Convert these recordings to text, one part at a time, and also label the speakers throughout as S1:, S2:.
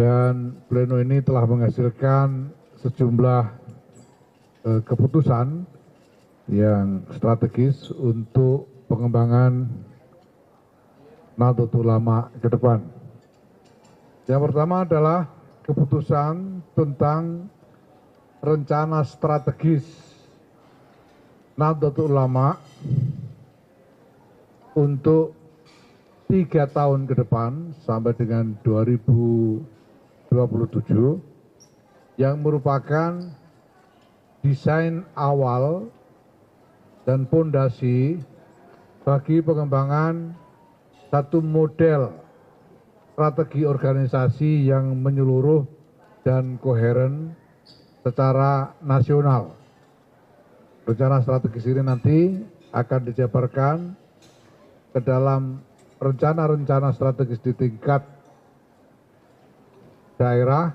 S1: dan pleno ini telah menghasilkan sejumlah keputusan yang strategis untuk pengembangan Nahdlatul Ulama ke depan. Yang pertama adalah keputusan tentang rencana strategis Nahdlatul Ulama untuk 3 tahun ke depan sampai dengan 2027 yang merupakan desain awal dan pondasi bagi pengembangan satu model strategi organisasi yang menyeluruh dan koheren secara nasional. Rencana strategis ini nanti akan dijabarkan ke dalam rencana-rencana strategis di tingkat daerah,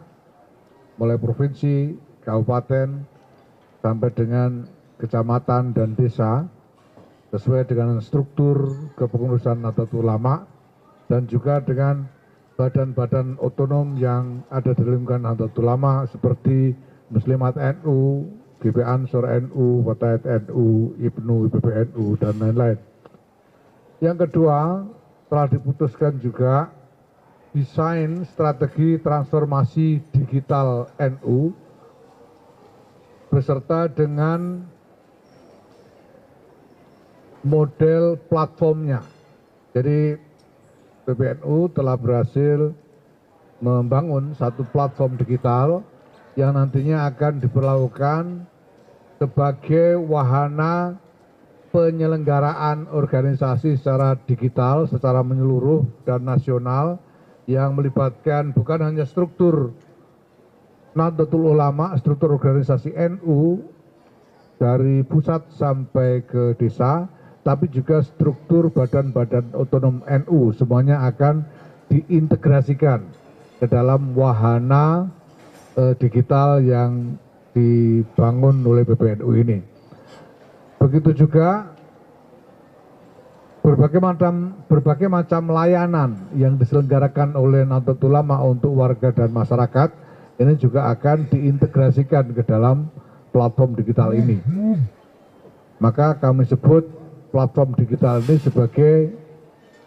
S1: mulai provinsi, kabupaten, sampai dengan kecamatan dan desa, sesuai dengan struktur kepengurusan Nahdlatul Ulama dan juga dengan badan-badan otonom yang ada di lingkungan Nahdlatul Ulama seperti Muslimat NU, GP Ansor NU, Fatayat NU, IPNU, IPPNU, dan lain-lain. Yang kedua, telah diputuskan juga desain strategi transformasi digital NU beserta dengan model platformnya. Jadi PBNU telah berhasil membangun satu platform digital yang nantinya akan diperlakukan sebagai wahana penyelenggaraan organisasi secara digital, secara menyeluruh dan nasional yang melibatkan bukan hanya struktur Nahdlatul Ulama, struktur organisasi NU dari pusat sampai ke desa, tapi juga struktur badan-badan otonom NU semuanya akan diintegrasikan ke dalam wahana digital yang dibangun oleh PBNU ini. Begitu juga berbagai macam layanan yang diselenggarakan oleh Nahdlatul Ulama untuk warga dan masyarakat ini juga akan diintegrasikan ke dalam platform digital ini. Maka kami sebut platform digital ini sebagai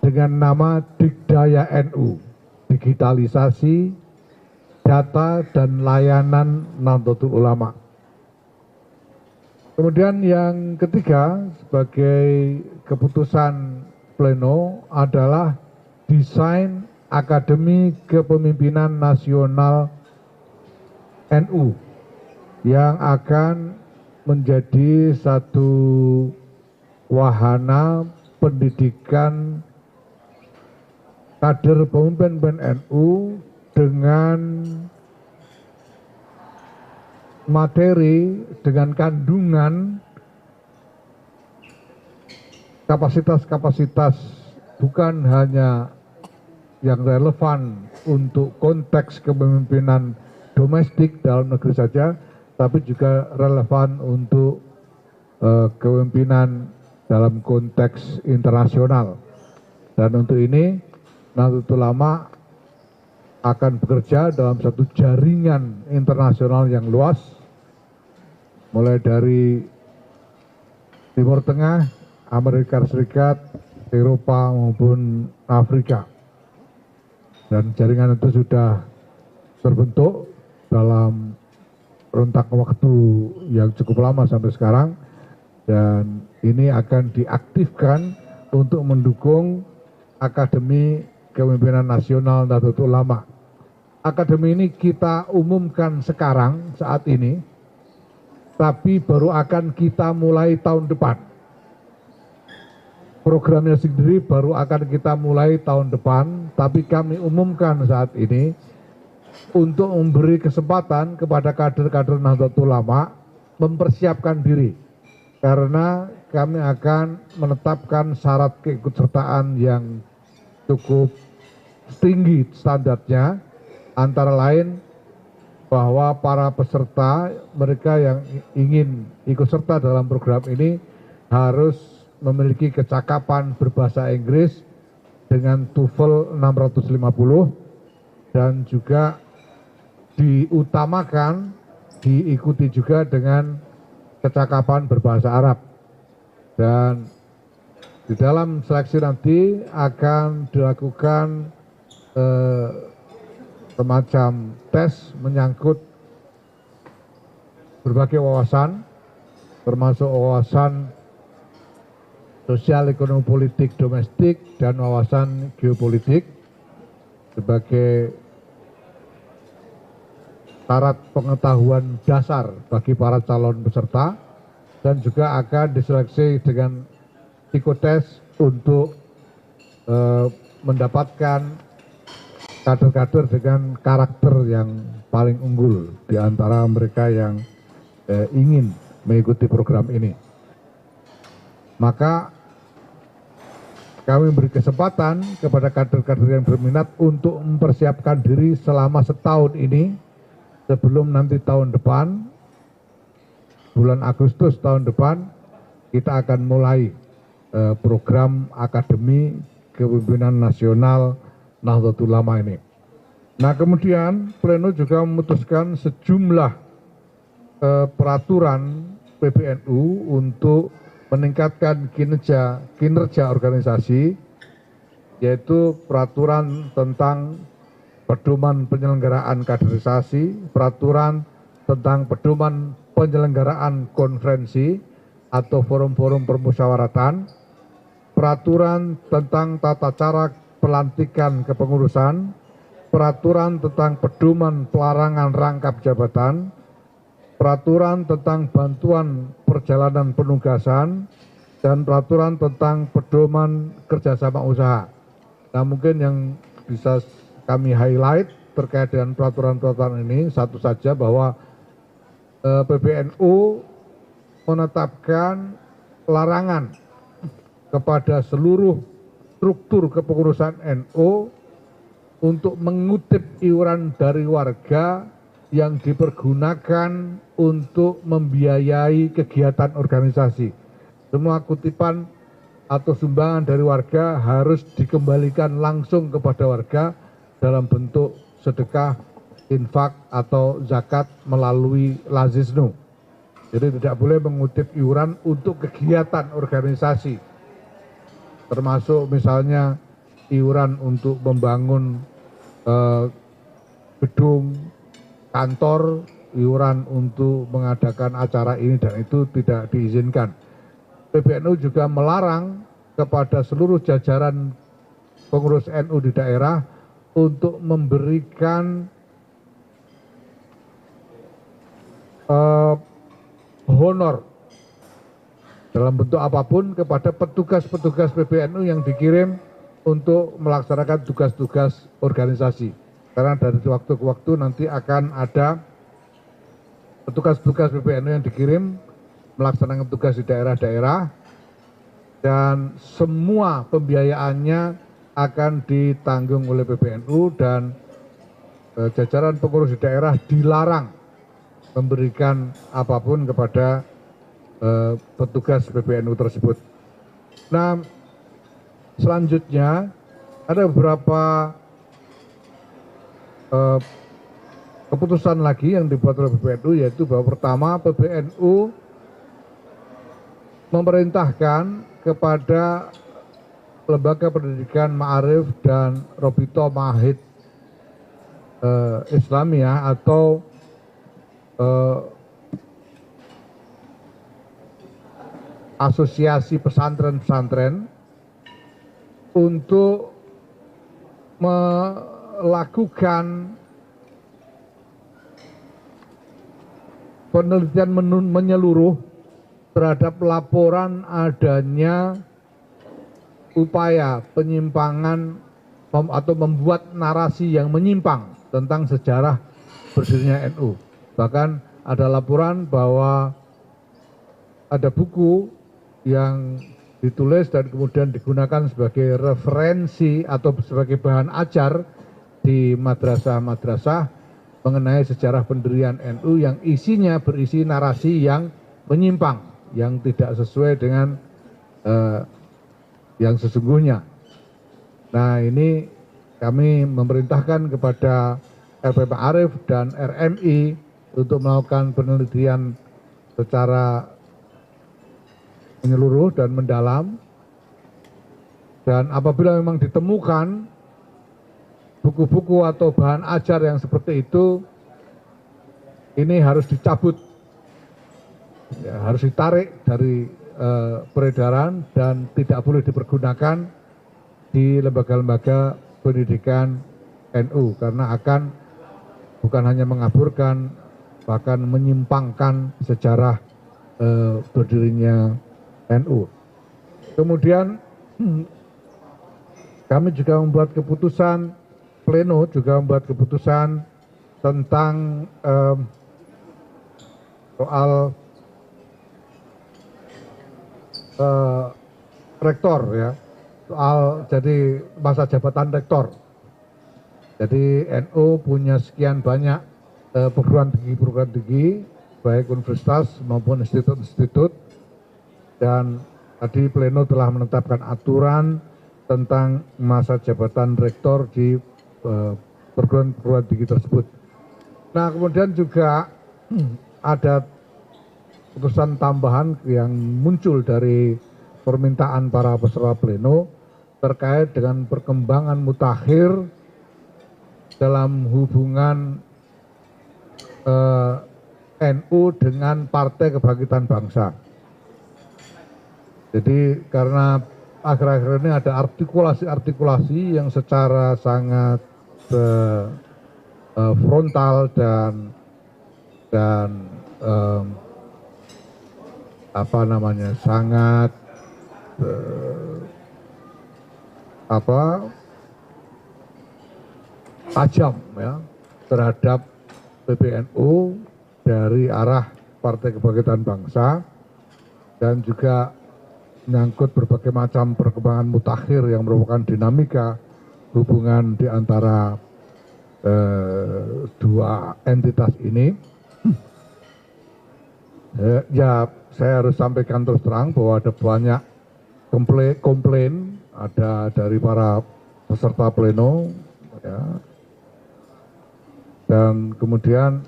S1: dengan nama Digdaya NU, digitalisasi data dan layanan Nahdlatul Ulama. Kemudian yang ketiga sebagai keputusan pleno adalah desain Akademi Kepemimpinan Nasional NU yang akan menjadi satu wahana pendidikan kader pemimpin NU dengan materi, dengan kandungan kapasitas-kapasitas bukan hanya yang relevan untuk konteks kepemimpinan domestik dalam negeri saja, tapi juga relevan untuk kepemimpinan dalam konteks internasional. Dan untuk ini Nahdlatul Ulama akan bekerja dalam satu jaringan internasional yang luas, mulai dari Timur Tengah, Amerika Serikat, Eropa maupun Afrika. Dan jaringan itu sudah terbentuk dalam rentang waktu yang cukup lama sampai sekarang, dan ini akan diaktifkan untuk mendukung Akademi Kepemimpinan Nasional Nahdlatul Ulama. Akademi ini kita umumkan sekarang saat ini, tapi baru akan kita mulai tahun depan. Programnya sendiri baru akan kita mulai tahun depan, tapi kami umumkan saat ini untuk memberi kesempatan kepada kader-kader Nahdlatul Ulama mempersiapkan diri, karena kami akan menetapkan syarat keikutsertaan yang cukup tinggi standarnya, antara lain bahwa para peserta, mereka yang ingin ikut serta dalam program ini harus memiliki kecakapan berbahasa Inggris dengan TOEFL 650 dan juga diutamakan diikuti juga dengan kecakapan berbahasa Arab. Dan di dalam seleksi nanti akan dilakukan semacam tes menyangkut berbagai wawasan, termasuk wawasan sosial, ekonomi, politik, domestik, dan wawasan geopolitik sebagai syarat pengetahuan dasar bagi para calon peserta, dan juga akan diseleksi dengan psikotes untuk mendapatkan kader-kader dengan karakter yang paling unggul di antara mereka yang ingin mengikuti program ini. Maka kami beri kesempatan kepada kader-kader yang berminat untuk mempersiapkan diri selama setahun ini, sebelum nanti tahun depan, bulan Agustus tahun depan, kita akan mulai program Akademi Kepemimpinan Nasional Nahdlatul Ulama ini. Nah, kemudian Pleno juga memutuskan sejumlah peraturan PBNU untuk meningkatkan kinerja organisasi, yaitu peraturan tentang pedoman penyelenggaraan kaderisasi, peraturan tentang pedoman penyelenggaraan konferensi atau forum-forum permusyawaratan, peraturan tentang tata cara pelantikan kepengurusan, peraturan tentang pedoman pelarangan rangkap jabatan, peraturan tentang bantuan perjalanan penugasan, dan peraturan tentang pedoman kerjasama usaha. Nah, mungkin yang bisa kami highlight terkait dengan peraturan-peraturan ini satu saja, bahwa PBNU menetapkan larangan kepada seluruh struktur kepengurusan NU untuk mengutip iuran dari warga yang dipergunakan untuk membiayai kegiatan organisasi. Semua kutipan atau sumbangan dari warga harus dikembalikan langsung kepada warga dalam bentuk sedekah, infak, atau zakat melalui lazisnu. Jadi tidak boleh mengutip iuran untuk kegiatan organisasi, termasuk misalnya iuran untuk membangun gedung kantor, iuran untuk mengadakan acara ini dan itu tidak diizinkan. PBNU juga melarang kepada seluruh jajaran pengurus NU di daerah untuk memberikan honor dalam bentuk apapun kepada petugas-petugas PBNU yang dikirim untuk melaksanakan tugas-tugas organisasi. Karena dari waktu ke waktu nanti akan ada petugas-petugas PBNU yang dikirim melaksanakan tugas di daerah-daerah, dan semua pembiayaannya akan ditanggung oleh PBNU, dan jajaran pengurus di daerah dilarang memberikan apapun kepada petugas PBNU tersebut. Nah, selanjutnya ada beberapa keputusan lagi yang dibuat oleh PBNU, yaitu bahwa pertama, PBNU memerintahkan kepada Lembaga Pendidikan Ma'arif dan Robito Ma'ahid Islamiyah atau asosiasi pesantren-pesantren untuk melakukan penelitian menyeluruh terhadap laporan adanya upaya penyimpangan atau membuat narasi yang menyimpang tentang sejarah berdirinya NU. Bahkan ada laporan bahwa ada buku yang ditulis dan kemudian digunakan sebagai referensi atau sebagai bahan ajar di madrasah-madrasah mengenai sejarah pendirian NU yang isinya berisi narasi yang menyimpang, yang tidak sesuai dengan yang sesungguhnya. Nah, ini kami memerintahkan kepada LP Ma'arif dan RMI untuk melakukan penelitian secara menyeluruh dan mendalam. Dan apabila memang ditemukan buku-buku atau bahan ajar yang seperti itu, ini harus dicabut, ya, harus ditarik dari peredaran dan tidak boleh dipergunakan di lembaga-lembaga pendidikan NU, karena akan bukan hanya mengaburkan, bahkan menyimpangkan sejarah berdirinya NU. Kemudian kami juga membuat keputusan, pleno juga membuat keputusan tentang soal rektor, ya, soal jadi masa jabatan rektor. Jadi NU punya sekian banyak perguruan tinggi, baik universitas maupun institut-institut, dan tadi pleno telah menetapkan aturan tentang masa jabatan rektor di perguruan tinggi tersebut. Nah, kemudian juga ada putusan tambahan yang muncul dari permintaan para peserta pleno terkait dengan perkembangan mutakhir dalam hubungan NU dengan Partai Kebangkitan Bangsa. Jadi karena akhir-akhir ini ada artikulasi-artikulasi yang secara sangat frontal dan sangat tajam, ya, terhadap PBNU dari arah Partai Kebangkitan Bangsa, dan juga menyangkut berbagai macam perkembangan mutakhir yang merupakan dinamika hubungan di antara dua entitas ini. Ya, saya harus sampaikan terus terang bahwa ada banyak komplain ada dari para peserta pleno, ya. Dan kemudian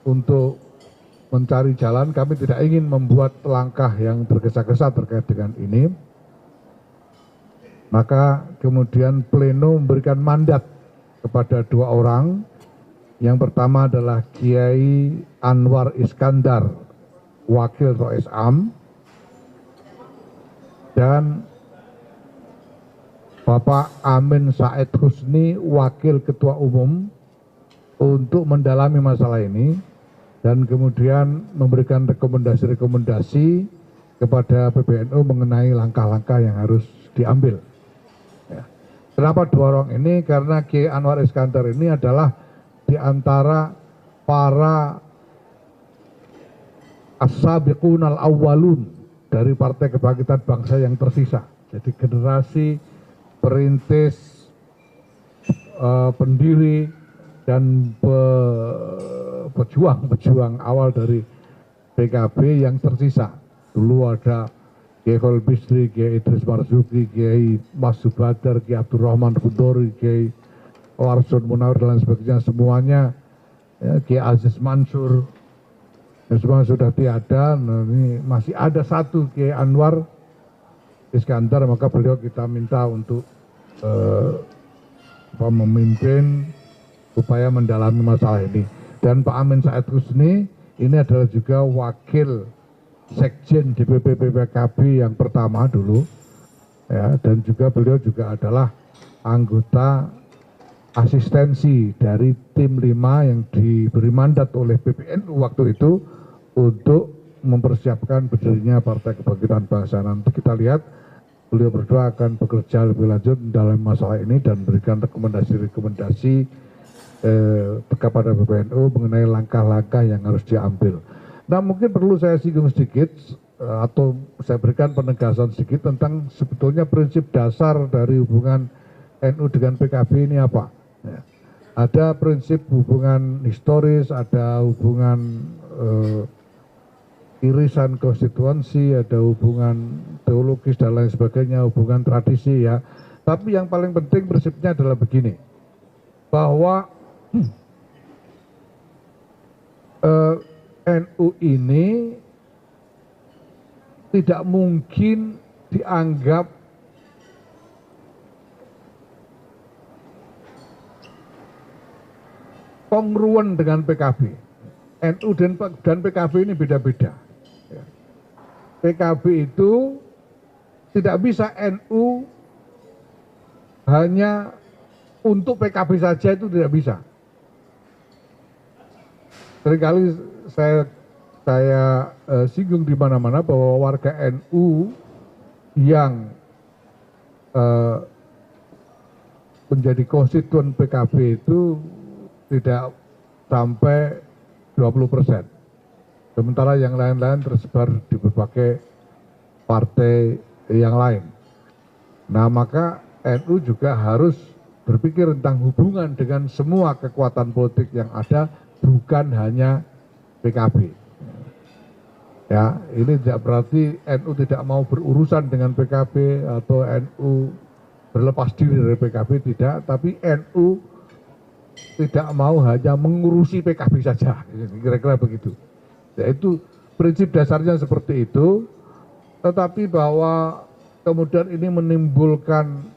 S1: untuk mencari jalan, kami tidak ingin membuat langkah yang tergesa-gesa terkait dengan ini. Maka kemudian pleno memberikan mandat kepada dua orang. Yang pertama adalah Kiai Anwar Iskandar, Wakil Rois Am, dan Bapak Amin Said Husni, Wakil Ketua Umum, untuk mendalami masalah ini dan kemudian memberikan rekomendasi-rekomendasi kepada PBNU mengenai langkah-langkah yang harus diambil. Ya. Kenapa dua orang ini? Karena Kiai Anwar Iskandar ini adalah di antara para as-sabiqun al-awwalun dari Partai Kebangkitan Bangsa yang tersisa. Jadi generasi perintis, pendiri, dan pejuang awal dari PKB yang tersisa. Dulu ada Kiai Khalil Bisri, Kiai Idris Marzuki, Kiai Mas Subadar, Kiai Abdurrahman Kudori, Kiai Warsun Munawar, dan sebagainya, semuanya, ya, Kiai Aziz Mansur, ya, semua sudah tiada. Nah, ini masih ada satu, Kiai Anwar Iskandar, maka beliau kita minta untuk memimpin upaya mendalami masalah ini. Dan Pak Amin Said Husni ini adalah juga wakil sekjen DPP PKB yang pertama dulu, ya, dan juga beliau juga adalah anggota asistensi dari tim 5 yang diberi mandat oleh PBNU waktu itu untuk mempersiapkan berdirinya Partai Kebangkitan Bangsa. Nanti kita lihat beliau berdua akan bekerja lebih lanjut dalam masalah ini dan berikan rekomendasi-rekomendasi kepada PBNU mengenai langkah-langkah yang harus diambil. Nah, mungkin perlu saya singgung sedikit atau saya berikan penegasan sedikit tentang sebetulnya prinsip dasar dari hubungan NU dengan PKB ini apa. Ya. Ada prinsip hubungan historis, ada hubungan irisan konstituensi, ada hubungan teologis dan lain sebagainya, hubungan tradisi, ya. Tapi yang paling penting prinsipnya adalah begini, bahwa NU ini tidak mungkin dianggap kongruen dengan PKB. NU dan PKB ini beda-beda. PKB itu tidak bisa NU hanya untuk PKB saja, itu tidak bisa. Seringkali saya singgung di mana-mana bahwa warga NU yang menjadi konstituen PKB itu tidak sampai 20%. Sementara yang lain-lain tersebar di berbagai partai yang lain. Nah, maka NU juga harus berpikir tentang hubungan dengan semua kekuatan politik yang ada, bukan hanya PKB. Ya, ini tidak berarti NU tidak mau berurusan dengan PKB atau NU berlepas diri dari PKB, tidak, tapi NU tidak mau hanya mengurusi PKB saja, kira-kira begitu. Yaitu prinsip dasarnya seperti itu, tetapi bahwa kemudian ini menimbulkan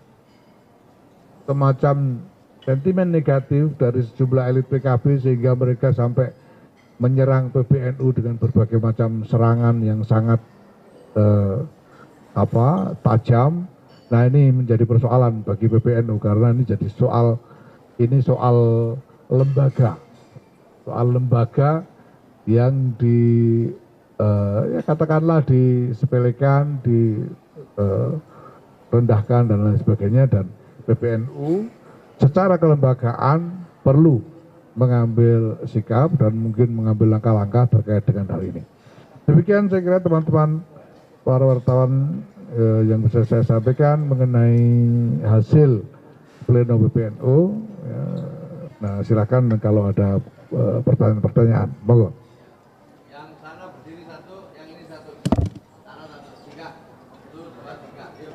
S1: semacam sentimen negatif dari sejumlah elit PKB sehingga mereka sampai menyerang PBNU dengan berbagai macam serangan yang sangat tajam. Nah, ini menjadi persoalan bagi PBNU karena ini jadi soal lembaga, yang ya katakanlah disepelekan, direndahkan dan lain sebagainya, dan PBNU secara kelembagaan perlu mengambil sikap dan mungkin mengambil langkah-langkah terkait dengan hal ini. Demikian saya kira teman-teman para wartawan yang bisa saya sampaikan mengenai hasil pleno PBNU. Nah, silakan kalau ada pertanyaan-pertanyaan, monggo.
S2: Yang sana berdiri satu, yang ini satu, sana satu, tiga, satu, dua, tiga, yuk,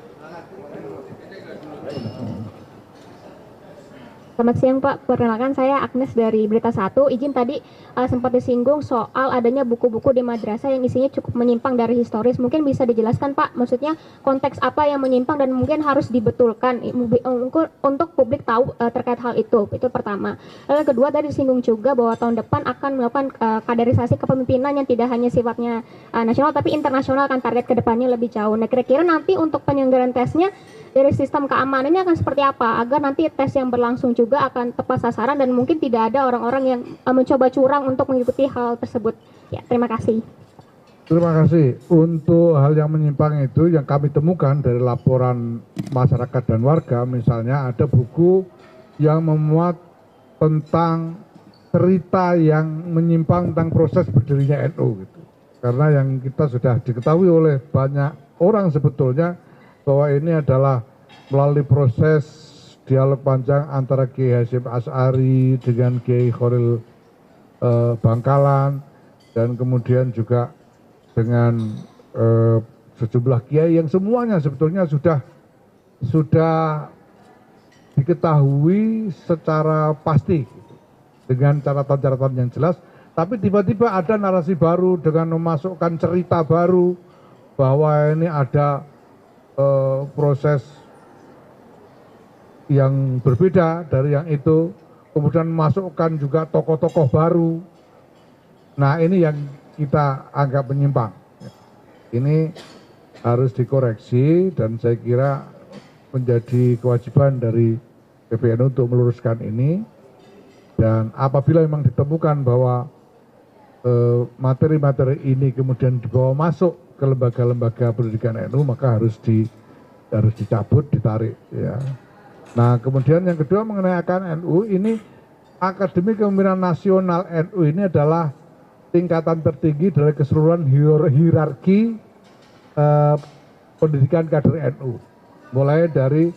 S3: Selamat siang Pak, perkenalkan saya Agnes dari Berita 1. Izin tadi sempat disinggung soal adanya buku-buku di madrasah yang isinya cukup menyimpang dari historis. Mungkin bisa dijelaskan Pak, maksudnya konteks apa yang menyimpang dan mungkin harus dibetulkan untuk publik tahu terkait hal itu. Itu pertama. Lalu yang kedua tadi disinggung juga bahwa tahun depan akan melakukan kaderisasi kepemimpinan yang tidak hanya sifatnya nasional tapi internasional, kan target kedepannya lebih jauh. Nah, kira-kira nanti untuk penyelenggaraan tesnya dari sistem keamanannya akan seperti apa agar nanti tes yang berlangsung juga akan tepat sasaran dan mungkin tidak ada orang-orang yang mencoba curang untuk mengikuti hal tersebut. Ya, terima kasih.
S1: Terima kasih. Untuk hal yang menyimpang itu yang kami temukan dari laporan masyarakat dan warga, misalnya ada buku yang memuat tentang cerita yang menyimpang tentang proses berdirinya NU gitu. Karena yang kita sudah diketahui oleh banyak orang sebetulnya bahwa ini adalah melalui proses dialog panjang antara Kiai Hasyim Asy'ari dengan Kiai Khalil Bangkalan, dan kemudian juga dengan sejumlah kiai yang semuanya sebetulnya sudah diketahui secara pasti dengan catatan-catatan yang jelas, tapi tiba-tiba ada narasi baru dengan memasukkan cerita baru bahwa ini ada proses yang berbeda dari yang itu, kemudian memasukkan juga tokoh-tokoh baru. Nah, ini yang kita anggap menyimpang. Ini harus dikoreksi dan saya kira menjadi kewajiban dari PBNU untuk meluruskan ini. Dan apabila memang ditemukan bahwa materi-materi ini kemudian dibawa masuk ke lembaga-lembaga pendidikan NU, maka harus dicabut, ditarik ya. Nah, kemudian yang kedua mengenai NU ini, Akademi Kepemimpinan Nasional NU ini adalah tingkatan tertinggi dari keseluruhan hierarki pendidikan kader NU. Mulai dari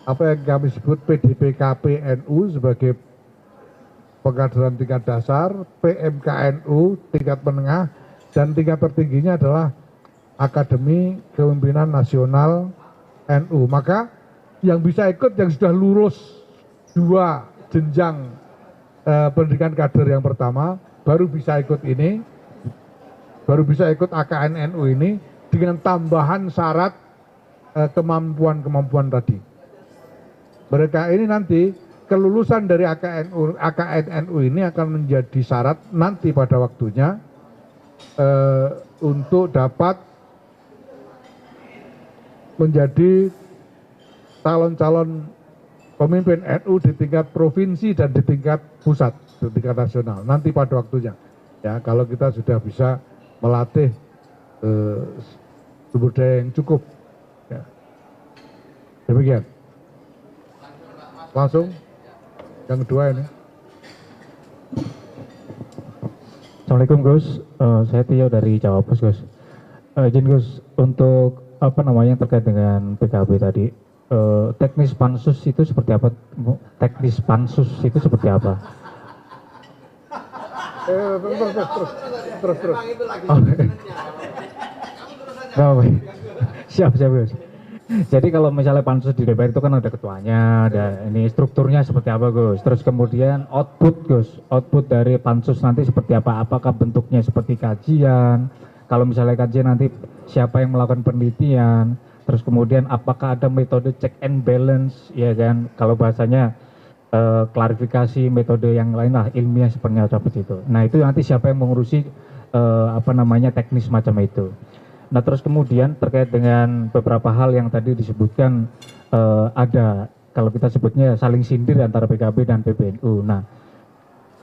S1: apa yang kami sebut PDPKP NU sebagai pengkaderan tingkat dasar, PMKNU tingkat menengah, dan tingkat tertingginya adalah Akademi Kepemimpinan Nasional NU. Maka yang bisa ikut yang sudah lulus 2 jenjang pendidikan kader yang pertama, baru bisa ikut ini, baru bisa ikut AKN NU ini dengan tambahan syarat kemampuan tadi. Mereka ini nanti kelulusan dari AKN NU ini akan menjadi syarat nanti pada waktunya untuk dapat menjadi calon-calon pemimpin NU di tingkat provinsi dan di tingkat pusat, di tingkat nasional. Nanti pada waktunya, ya kalau kita sudah bisa melatih sumber daya yang cukup. Ya. Demikian. Langsung yang kedua ini.
S4: Assalamualaikum Gus, saya Tio dari Cawapres Gus. Izin Gus, untuk apa namanya terkait dengan PKB tadi, teknis pansus itu seperti apa? Teknis pansus itu seperti apa?
S1: Terus.
S2: Memang itu lagi
S4: Oh.
S2: sebenarnya. Kamu terus aja.
S4: Siap Gus. Jadi kalau misalnya pansus di DPR itu kan ada ketuanya, ada ini strukturnya seperti apa Gus? Terus kemudian output Gus, output dari pansus nanti seperti apa? Apakah bentuknya seperti kajian? Kalau misalnya kajian nanti siapa yang melakukan penelitian? Terus kemudian apakah ada metode check and balance, ya kan? Kalau bahasanya klarifikasi metode yang lain lah, ilmiah seperti itu. Nah itu nanti siapa yang mengurusi apa namanya teknis macam itu. Nah terus kemudian terkait dengan beberapa hal yang tadi disebutkan ada kalau kita sebutnya saling sindir antara PKB dan PBNU. Nah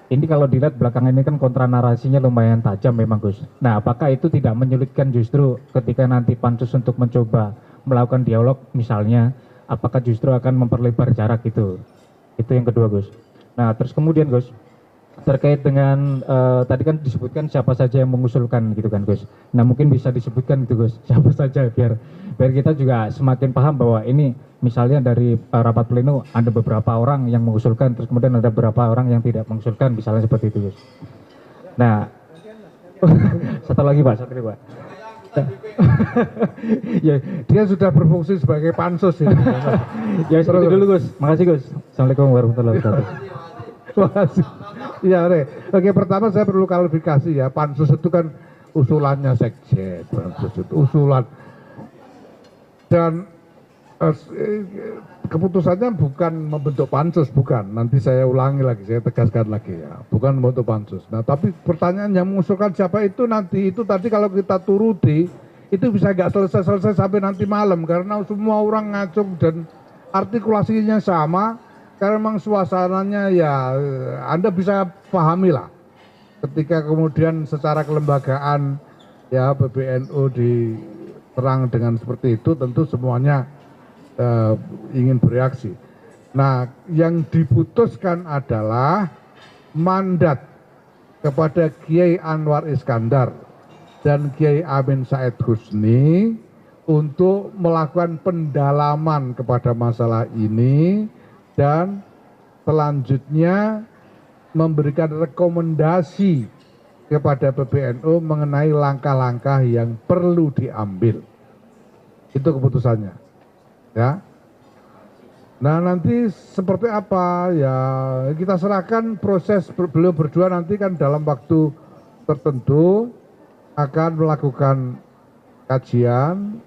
S4: ini kalau dilihat belakangan ini kan kontra narasinya lumayan tajam memang Gus. Nah apakah itu tidak menyulitkan justru ketika nanti pansus untuk mencoba melakukan dialog misalnya, apakah justru akan memperlebar jarak itu? Itu yang kedua Gus. Nah terus kemudian Gus, terkait dengan tadi kan disebutkan siapa saja yang mengusulkan gitu kan Gus. Nah mungkin bisa disebutkan gitu Gus, siapa saja biar kita juga semakin paham bahwa ini misalnya dari rapat pleno ada beberapa orang yang mengusulkan, terus kemudian ada beberapa orang yang tidak mengusulkan, misalnya seperti itu Gus. Nah satu lagi Pak.
S1: Ya, dia sudah berfungsi sebagai pansus ini.
S4: Ya seperti dulu Gus. Makasih Gus. Assalamualaikum warahmatullahi wabarakatuh.
S1: Makasih. Iya, oke, pertama saya perlu klarifikasi ya, pansus itu kan usulannya sekjen, pansus itu usulan. Dan keputusannya bukan membentuk pansus, bukan. Nanti saya ulangi lagi, saya tegaskan lagi ya, bukan membentuk pansus. Nah, tapi pertanyaan yang mengusulkan siapa itu nanti, itu tadi kalau kita turuti, itu bisa nggak selesai sampai nanti malam, karena semua orang ngacung dan artikulasinya sama, karena memang suasananya ya, Anda bisa pahami lah. Ketika kemudian secara kelembagaan ya PBNU diterang dengan seperti itu, tentu semuanya ingin bereaksi. Nah, yang diputuskan adalah mandat kepada Kiai Anwar Iskandar dan Kiai Amin Said Husni untuk melakukan pendalaman kepada masalah ini dan selanjutnya memberikan rekomendasi kepada PBNU mengenai langkah-langkah yang perlu diambil. Itu keputusannya. Ya. Nah nanti seperti apa ya kita serahkan proses beliau berdua nanti kan dalam waktu tertentu akan melakukan kajian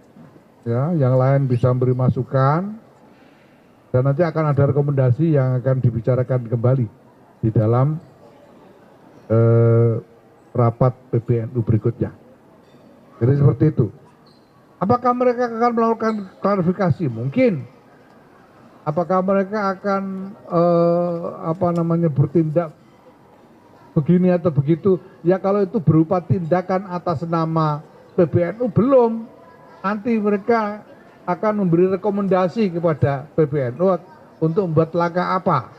S1: ya, yang lain bisa memberi masukan dan nanti akan ada rekomendasi yang akan dibicarakan kembali di dalam rapat PBNU berikutnya. Jadi seperti itu. Apakah mereka akan melakukan klarifikasi? Mungkin. Apakah mereka akan bertindak begini atau begitu? Ya kalau itu berupa tindakan atas nama PBNU belum. Nanti mereka akan memberi rekomendasi kepada PBNU untuk membuat langkah apa.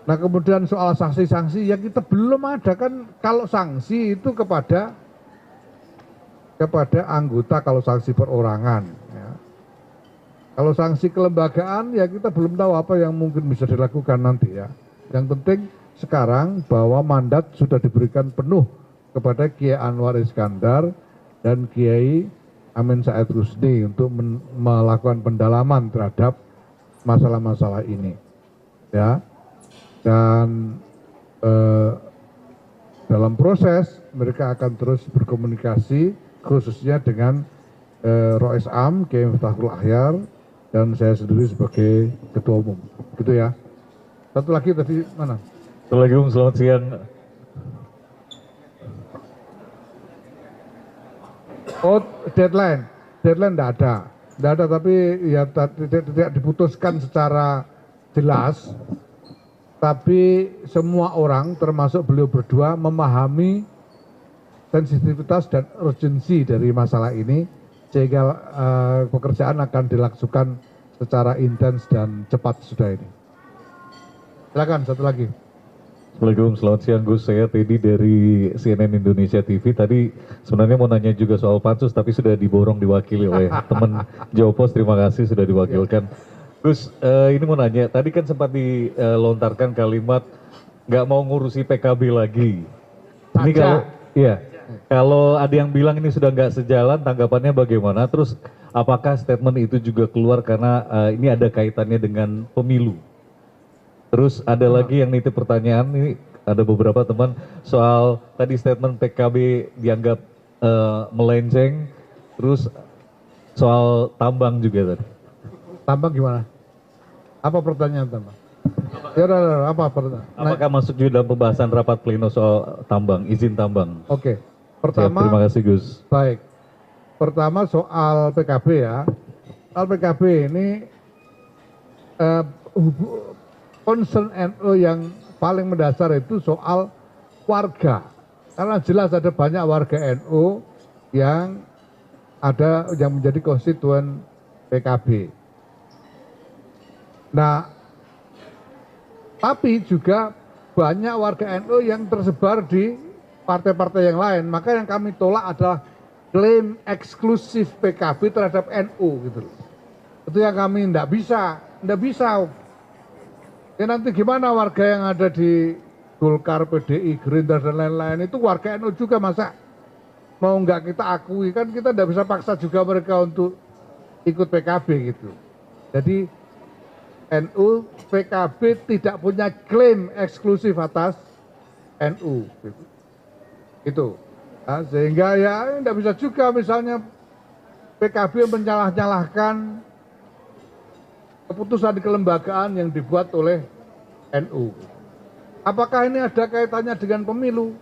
S1: Nah kemudian soal sanksi-sanksi ya kita belum ada kan, kalau sanksi itu kepada anggota, kalau sanksi perorangan ya. Kalau sanksi kelembagaan ya kita belum tahu apa yang mungkin bisa dilakukan nanti ya. Yang penting sekarang bahwa mandat sudah diberikan penuh kepada Kiai Anwar Iskandar dan Kiai Amin Said Husni untuk melakukan pendalaman terhadap masalah-masalah ini ya. Dan dalam proses mereka akan terus berkomunikasi khususnya dengan Rois Am, Kiai Miftahul Ahyar, dan saya sendiri sebagai ketua umum, gitu ya. Satu lagi tadi mana?
S5: Assalamualaikum, selamat siang.
S1: Oh, deadline tidak ada, tapi ya tidak diputuskan secara jelas. Tapi semua orang, termasuk beliau berdua, memahami sensitivitas dan urgensi dari masalah ini, sehingga pekerjaan akan dilakukan secara intens dan cepat sudah ini. Silakan satu lagi.
S5: Assalamualaikum, selamat siang Gus. Saya Teddy dari CNN Indonesia TV. Tadi sebenarnya mau nanya juga soal pansus, tapi sudah diborong diwakili oleh teman Jawa Pos. Terima kasih sudah diwakilkan. Gus, ini mau nanya. Tadi kan sempat dilontarkan kalimat nggak mau ngurusi PKB lagi. Ini kalau ada yang bilang ini sudah nggak sejalan, tanggapannya bagaimana? Terus apakah statement itu juga keluar karena ini ada kaitannya dengan pemilu? Terus ada lagi yang nitip pertanyaan, ini ada beberapa teman soal tadi statement PKB dianggap melenceng, terus soal tambang juga tadi.
S1: Tambang gimana? Apa pertanyaan tambang? Ya udah, apa pertanyaan?
S5: Apakah masuk juga dalam pembahasan rapat pleno soal tambang, izin tambang?
S1: Oke. Pertama,
S5: terima kasih Gus.
S1: Baik. Pertama soal PKB ya. Soal PKB ini concern NU yang paling mendasar itu soal warga. Karena jelas ada banyak warga NU yang menjadi konstituen PKB. Nah, tapi juga banyak warga NU yang tersebar di partai-partai yang lain. Maka yang kami tolak adalah klaim eksklusif PKB terhadap NU gitu. Itu yang kami tidak bisa. Ya nanti gimana warga yang ada di Golkar, PDI, Gerindra dan lain-lain itu warga NU juga, masa mau nggak kita akui, kan kita tidak bisa paksa juga mereka untuk ikut PKB gitu. Jadi NU, PKB tidak punya klaim eksklusif atas NU gitu. Itu. Nah, sehingga ya tidak bisa juga misalnya PKB menyalah-nyalahkan keputusan di kelembagaan yang dibuat oleh NU. Apakah ini ada kaitannya dengan pemilu?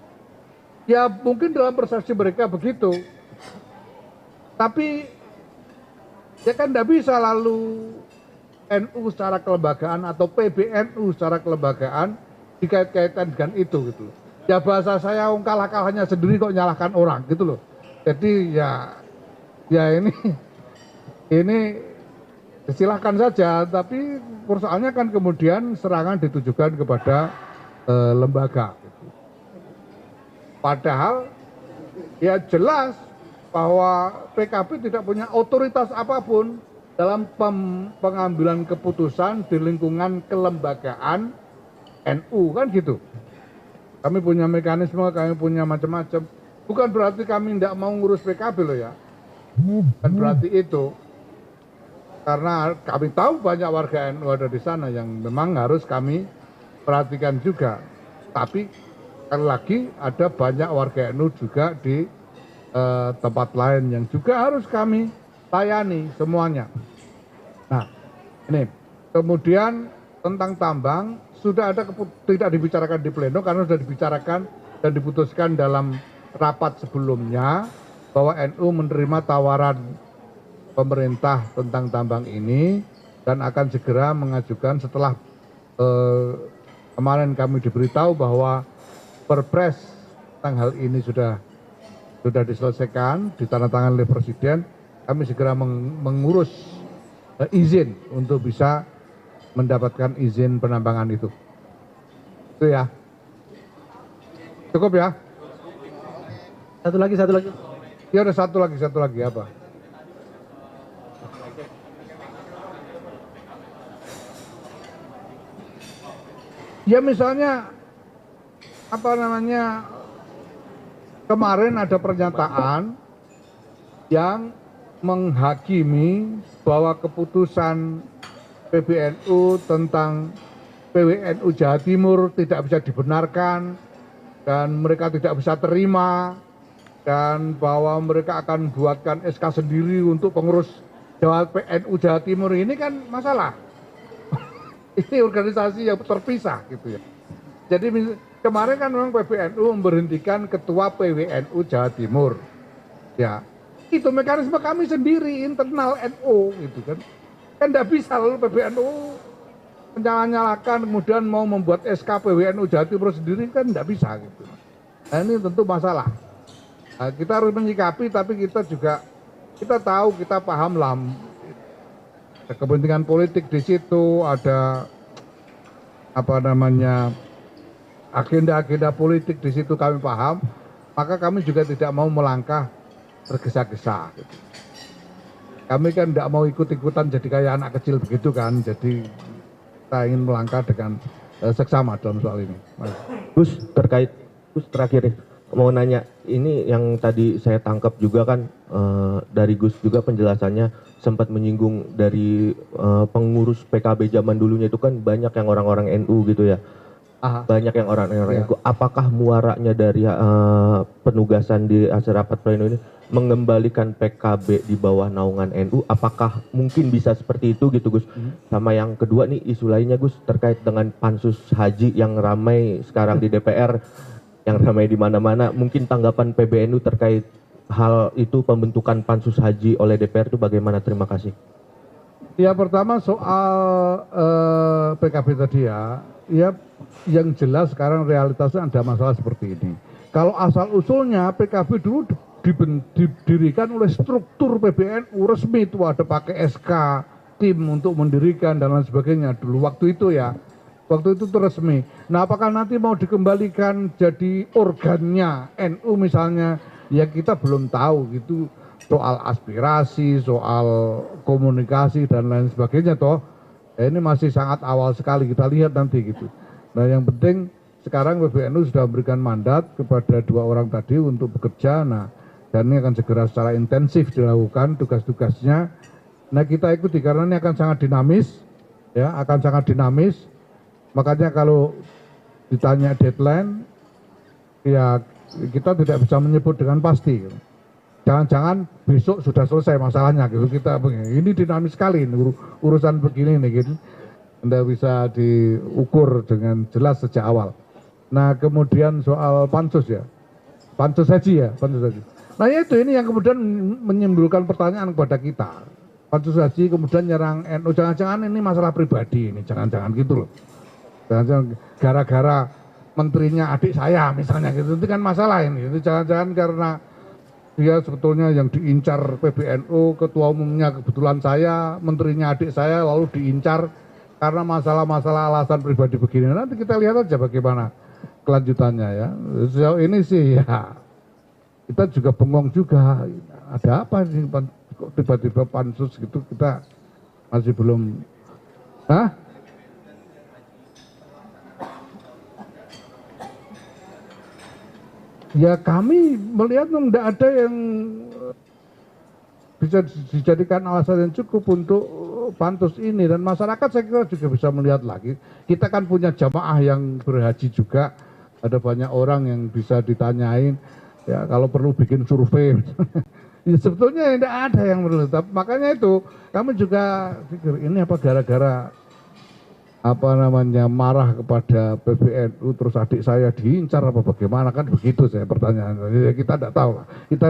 S1: Ya mungkin dalam persepsi mereka begitu. Tapi ya kan tidak bisa lalu NU secara kelembagaan atau PBNU secara kelembagaan dikait-kaitkan dengan itu gitu. Ya bahasa saya kalah-kalahnya sendiri kok nyalahkan orang gitu loh. Jadi ya ini silahkan saja, tapi persoalannya kan kemudian serangan ditujukan kepada lembaga. Gitu. Padahal ya jelas bahwa PKB tidak punya otoritas apapun dalam pengambilan keputusan di lingkungan kelembagaan NU kan gitu. Kami punya mekanisme, kami punya macam-macam. Bukan berarti kami tidak mau ngurus PKB loh ya. Bukan berarti itu. Karena kami tahu banyak warga NU ada di sana yang memang harus kami perhatikan juga. Tapi sekali lagi ada banyak warga NU juga di tempat lain yang juga harus kami layani semuanya. Nah, ini kemudian tentang tambang sudah ada tidak dibicarakan di pleno karena sudah dibicarakan dan diputuskan dalam rapat sebelumnya bahwa NU menerima tawaran pemerintah tentang tambang ini dan akan segera mengajukan setelah kemarin kami diberitahu bahwa perpres tentang hal ini sudah diselesaikan, ditandatangani oleh Presiden, kami segera mengurus izin untuk bisa mendapatkan izin penambangan itu. Itu ya. Cukup ya?
S6: Satu lagi.
S1: Ya ada satu lagi apa? Ya misalnya kemarin ada pernyataan yang menghakimi bahwa keputusan PBNU tentang PWNU Jawa Timur tidak bisa dibenarkan dan mereka tidak bisa terima, dan bahwa mereka akan buatkan SK sendiri untuk pengurus PNU Jawa Timur. Ini kan masalah. Ini organisasi yang terpisah gitu ya. Jadi kemarin kan memang PBNU memberhentikan ketua PWNU Jawa Timur. Ya, itu mekanisme kami sendiri internal NU gitu kan. Kan tidak bisa lalu PBNU menyala-nyalakan kemudian mau membuat SK PWNU Jawa Timur sendiri, kan tidak bisa gitu. Nah ini tentu masalah. Nah, kita harus menyikapi, tapi kita juga tahu, kita paham lah ada kepentingan politik di situ, ada apa namanya agenda-agenda politik di situ, kami paham. Maka kami juga tidak mau melangkah tergesa-gesa. Gitu. Kami kan tidak mau ikut-ikutan jadi kayak anak kecil begitu kan. Jadi kita ingin melangkah dengan seksama dalam soal ini.
S7: Gus, Gus terakhir mau nanya, ini yang tadi saya tangkap juga kan dari Gus juga penjelasannya sempat menyinggung dari pengurus PKB zaman dulunya itu kan banyak yang orang-orang NU gitu ya. Banyak yang orang-orang NU. Apakah muaranya dari penugasan di acara rapat pleno ini mengembalikan PKB di bawah naungan NU? Apakah mungkin bisa seperti itu gitu Gus? Sama yang kedua nih isu lainnya Gus terkait dengan pansus haji yang ramai sekarang di DPR, yang ramai di mana-mana. Mungkin tanggapan PBNU terkait hal itu, pembentukan pansus haji oleh DPR itu bagaimana? Terima kasih.
S1: Ya, pertama soal PKB tadi ya yang jelas sekarang realitasnya ada masalah seperti ini. Kalau asal usulnya PKB dulu didirikan oleh struktur PBNU resmi, itu ada pakai SK tim untuk mendirikan dan lain sebagainya dulu waktu itu ya. Waktu itu resmi. Nah, apakah nanti mau dikembalikan jadi organnya NU misalnya? Ya kita belum tahu gitu, soal aspirasi, soal komunikasi dan lain sebagainya toh. Ya, ini masih sangat awal sekali, kita lihat nanti gitu. Nah, yang penting sekarang PBNU sudah memberikan mandat kepada 2 orang tadi untuk bekerja. Nah, dan ini akan segera secara intensif dilakukan tugas-tugasnya. Nah, kita ikuti karena ini akan sangat dinamis, ya, akan sangat dinamis. Makanya kalau ditanya deadline, ya kita tidak bisa menyebut dengan pasti. Jangan-jangan besok sudah selesai masalahnya gitu. Kita ini dinamis sekali urusan begini nih gitu. Tidak bisa diukur dengan jelas sejak awal. Nah, kemudian soal pansus ya. Pansus haji ya, pansus haji. Nah, itu ini yang kemudian menimbulkan pertanyaan kepada kita. Pansus haji kemudian nyerang NU, jangan-jangan ini masalah pribadi ini, jangan-jangan gitu loh. Jangan-jangan gara-gara menterinya adik saya misalnya gitu, itu kan masalah ini. Itu jangan-jangan karena dia sebetulnya yang diincar PBNU, ketua umumnya kebetulan saya, menterinya adik saya, lalu diincar karena masalah-masalah alasan pribadi begini. Nanti kita lihat aja bagaimana kelanjutannya ya. Sejauh ini sih ya kita juga bengong juga, ada apa sih kok tiba-tiba pansus gitu, kita masih belum. Ya kami melihat tidak ada yang bisa dijadikan alasan yang cukup untuk pansus ini, dan masyarakat saya kira juga bisa melihat lagi. Kita kan punya jamaah yang berhaji juga, ada banyak orang yang bisa ditanyain. Ya kalau perlu bikin survei. Ya, sebetulnya tidak ada yang perlu. Makanya itu kami juga pikir ini apa gara-gara apa namanya marah kepada PBNU terus adik saya diincar apa bagaimana, kan begitu saya pertanyaan. Kita tidak tahu. Kita